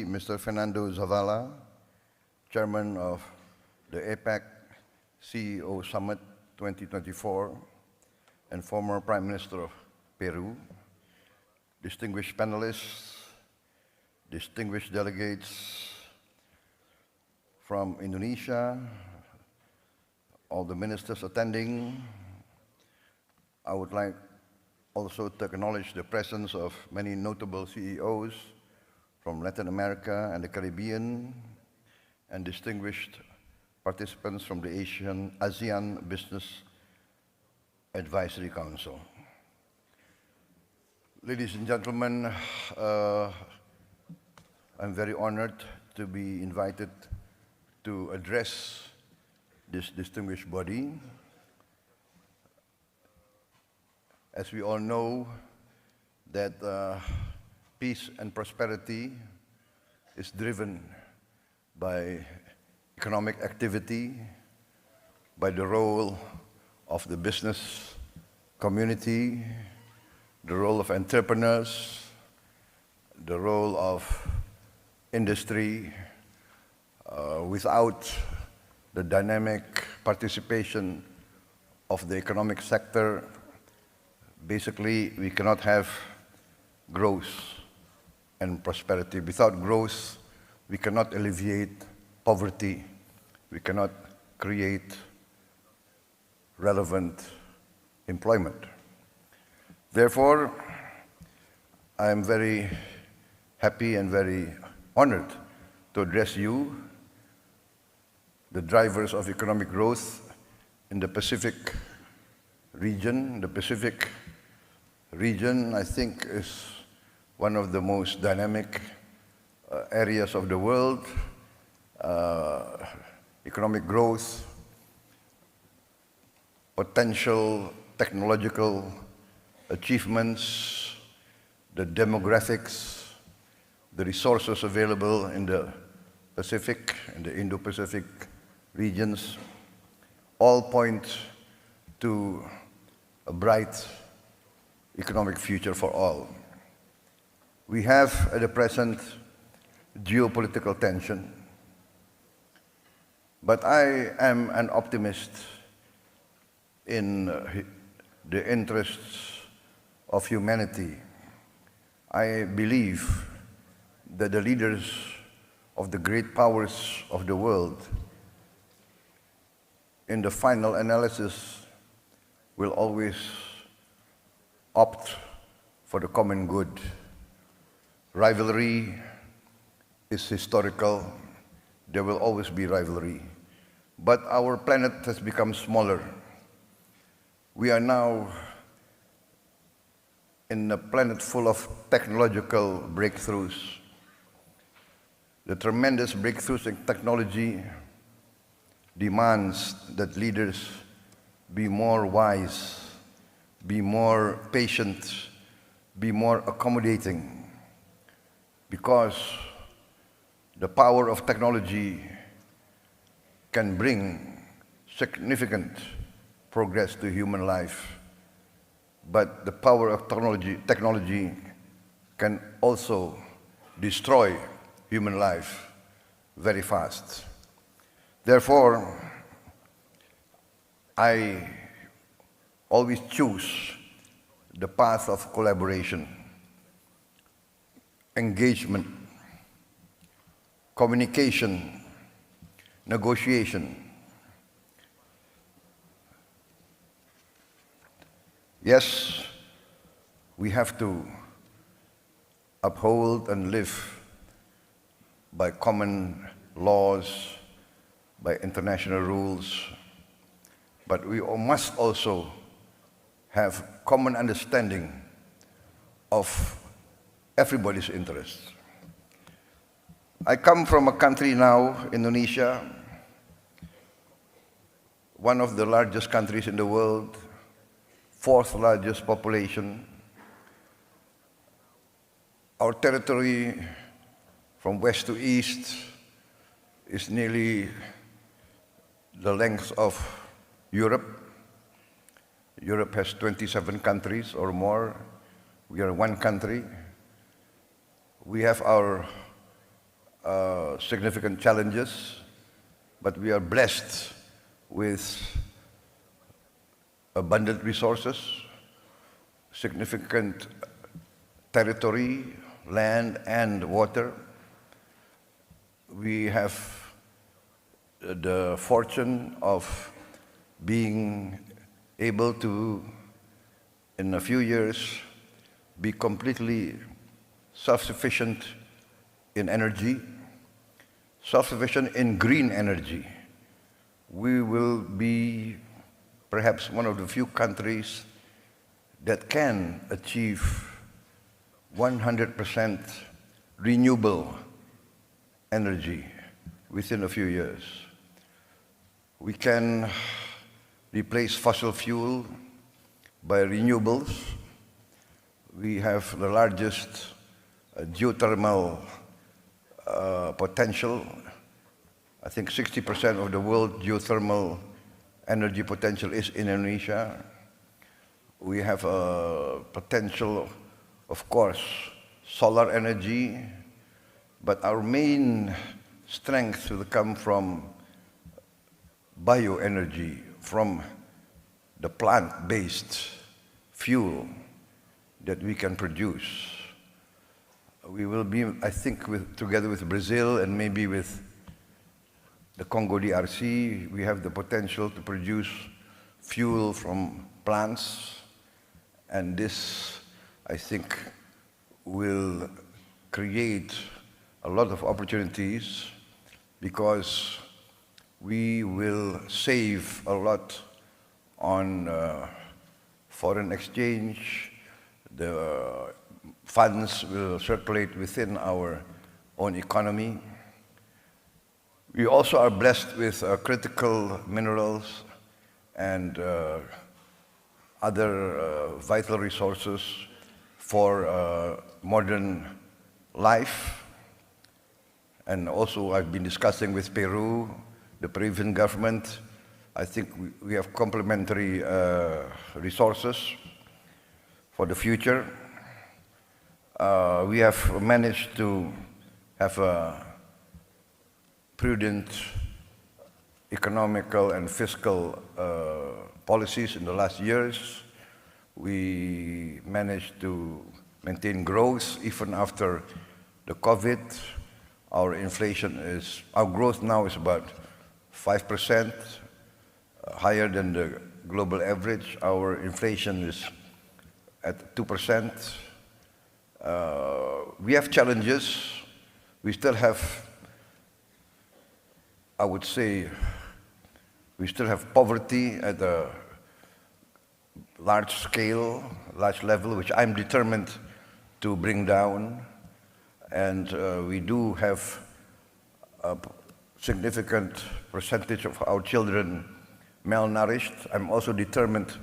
Mr. Fernando Zavala, Chairman of the APEC CEO Summit 2024 and former Prime Minister of Peru, distinguished panelists, distinguished delegates from Indonesia, all the ministers attending. I would like also to acknowledge the presence of many notable CEOs from Latin America and the Caribbean, and distinguished participants from the ASEAN Business Advisory Council. Ladies and gentlemen, I'm very honored to be invited to address this distinguished body. As we all know, that peace and prosperity is driven by economic activity, by the role of the business community, the role of entrepreneurs, the role of industry. Without the dynamic participation of the economic sector, basically we cannot have growth and prosperity. Without growth, we cannot alleviate poverty. We cannot create relevant employment. Therefore, I am very happy and very honored to address you, the drivers of economic growth in the Pacific region. The Pacific region, I think, is one of the most dynamic areas of the world. Economic growth, potential technological achievements, the demographics, the resources available in the Pacific and the Indo-Pacific regions all point to a bright economic future for all. We have at the present geopolitical tension, but I am an optimist in the interests of humanity. I believe that the leaders of the great powers of the world, in the final analysis, will always opt for the common good. Rivalry is historical. There will always be rivalry. But our planet has become smaller. We are now in a planet full of technological breakthroughs. The tremendous breakthroughs in technology demands that leaders be more wise, be more patient, be more accommodating, because the power of technology can bring significant progress to human life, but the power of technology can also destroy human life very fast. Therefore, I always choose the path of collaboration, engagement, communication, negotiation. Yes, we have to uphold and live by common laws, by international rules, but we must also have common understanding of everybody's interests. I come from a country now, Indonesia, one of the largest countries in the world, fourth largest population. Our territory from west to east is nearly the length of Europe. Europe has 27 countries or more. We are one country. We have our significant challenges, but we are blessed with abundant resources, significant territory, land and water. We have the fortune of being able to, in a few years, be completely self-sufficient in energy, self-sufficient in green energy. We will be perhaps one of the few countries that can achieve 100% renewable energy within a few years. We can replace fossil fuel by renewables. We have the largest geothermal potential. I think 60% of the world geothermal energy potential is in Indonesia. We have a potential, of course, solar energy, but our main strength will come from bioenergy, from the plant-based fuel that we can produce. We will be, I think, together with Brazil and maybe with the Congo DRC, we have the potential to produce fuel from plants, and this, I think, will create a lot of opportunities because we will save a lot on foreign exchange. The funds will circulate within our own economy. We also are blessed with critical minerals and other vital resources for modern life. And also I've been discussing with Peru, the Peruvian government. I think we have complementary resources for the future. We have managed to have a prudent economical and fiscal policies in the last years. We managed to maintain growth even after the COVID. Our growth now is about 5%, higher than the global average. Our inflation is at 2%. We have challenges. We still have, I would say, we still have poverty at a large scale, large level, which I'm determined to bring down. And we do have a significant percentage of our children malnourished. I'm also determined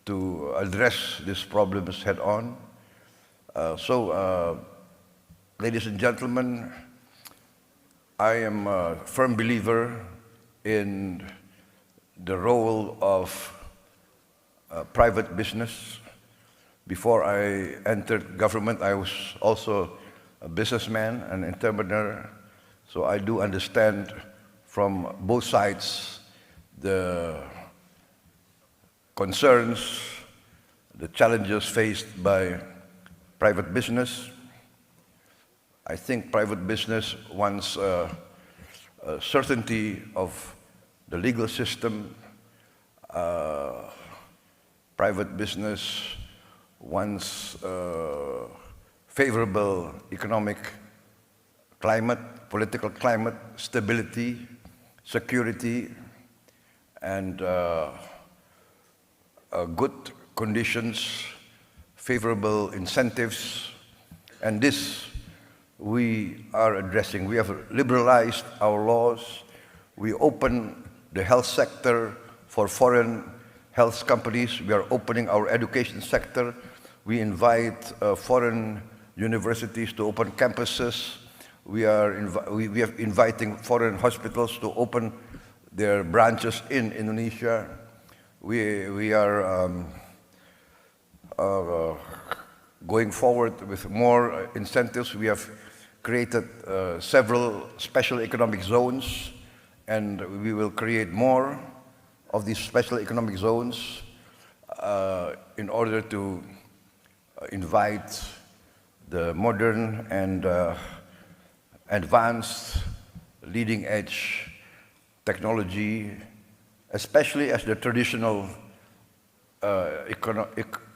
to address these problems head on. Ladies and gentlemen, I am a firm believer in the role of private business. Before I entered government, I was also a businessman, an entrepreneur, so I do understand from both sides the concerns, the challenges faced by private business. I think private business wants a certainty of the legal system. Private business wants favorable economic climate, political climate, stability, security, and good conditions, favorable incentives, and this we are addressing. We have liberalized our laws. We open the health sector for foreign health companies. We are opening our education sector. We invite foreign universities to open campuses. We are inviting foreign hospitals to open their branches in Indonesia. We are going forward with more incentives. We have created several special economic zones, and we will create more of these special economic zones in order to invite the modern and advanced leading-edge technology, especially as the traditional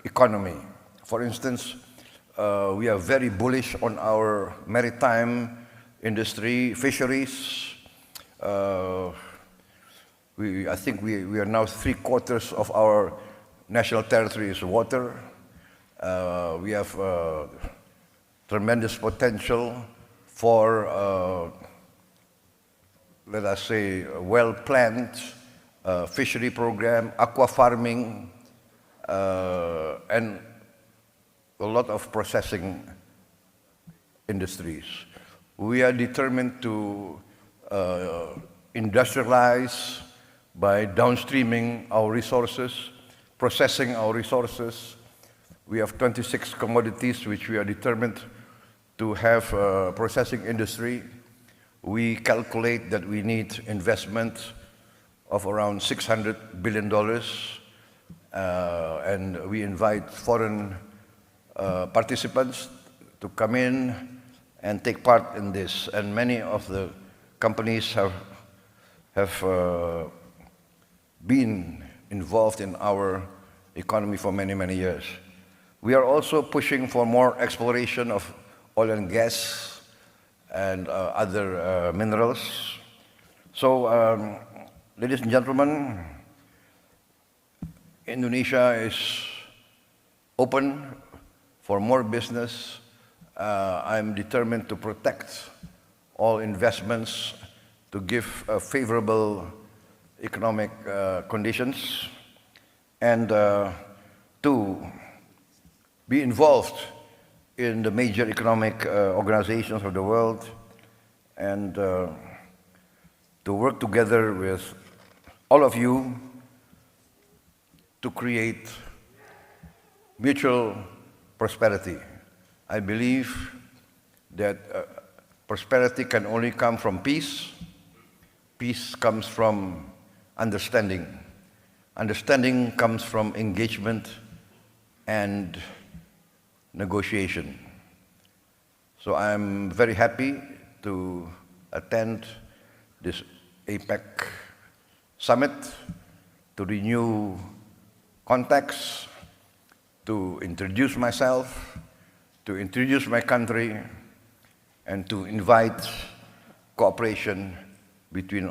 economy. For instance, we are very bullish on our maritime industry, fisheries. I think we are now 3/4 of our national territory is water. We have tremendous potential for, let us say, a well-planned fishery program, aqua farming, and a lot of processing industries. We are determined to industrialize by downstreaming our resources, processing our resources. We have 26 commodities which we are determined to have a processing industry. We calculate that we need investment of around $600 billion, and we invite foreign participants to come in and take part in this. And many of the companies have been involved in our economy for many, many years. We are also pushing for more exploration of oil and gas and other minerals. So, ladies and gentlemen, Indonesia is open for more business. I'm determined to protect all investments, to give favorable economic conditions, and to be involved in the major economic organizations of the world, and to work together with all of you to create mutual prosperity. I believe that prosperity can only come from peace. Peace comes from understanding. Understanding comes from engagement and negotiation. So I'm very happy to attend this APEC summit, to renew contacts, to introduce myself, to introduce my country, and to invite cooperation between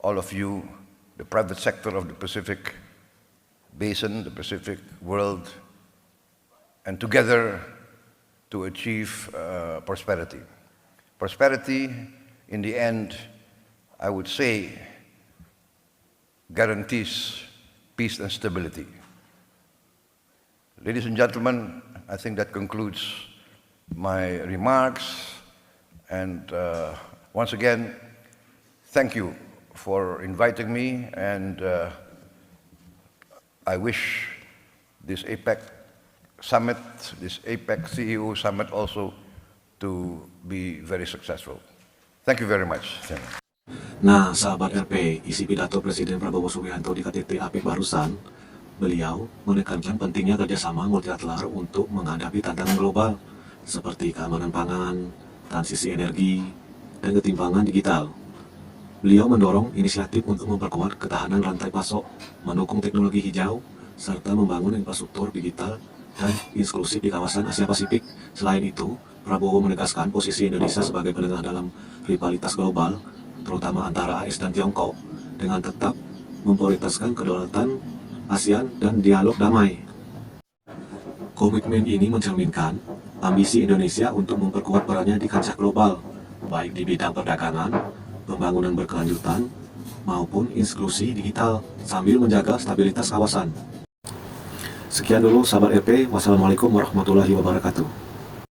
all of you, the private sector of the Pacific Basin, the Pacific world, and together to achieve prosperity. Prosperity, in the end, I would say, guarantees peace and stability. Ladies and gentlemen, I think that concludes my remarks. And once again, thank you for inviting me, and I wish this APEC summit, this APEC CEO summit also to be very successful. Thank you very much. Nah, sahabat RP, isi pidato Presiden Prabowo Subianto di KTT APEC barusan, beliau menekankan pentingnya kerjasama multilateral untuk menghadapi tantangan global seperti keamanan pangan, transisi energi, dan ketimpangan digital. Beliau mendorong inisiatif untuk memperkuat ketahanan rantai pasok, mendukung teknologi hijau, serta membangun infrastruktur digital dan inklusif di kawasan Asia-Pasifik. Selain itu, Prabowo menegaskan posisi Indonesia sebagai penengah dalam rivalitas global, terutama antara AS dan Tiongkok, dengan tetap memprioritaskan kedaulatan ASEAN dan dialog damai. Komitmen ini mencerminkan ambisi Indonesia untuk memperkuat perannya di kancah global, baik di bidang perdagangan, pembangunan berkelanjutan, maupun inklusi digital, sambil menjaga stabilitas kawasan. Sekian dulu sahabat RP, wassalamualaikum warahmatullahi wabarakatuh.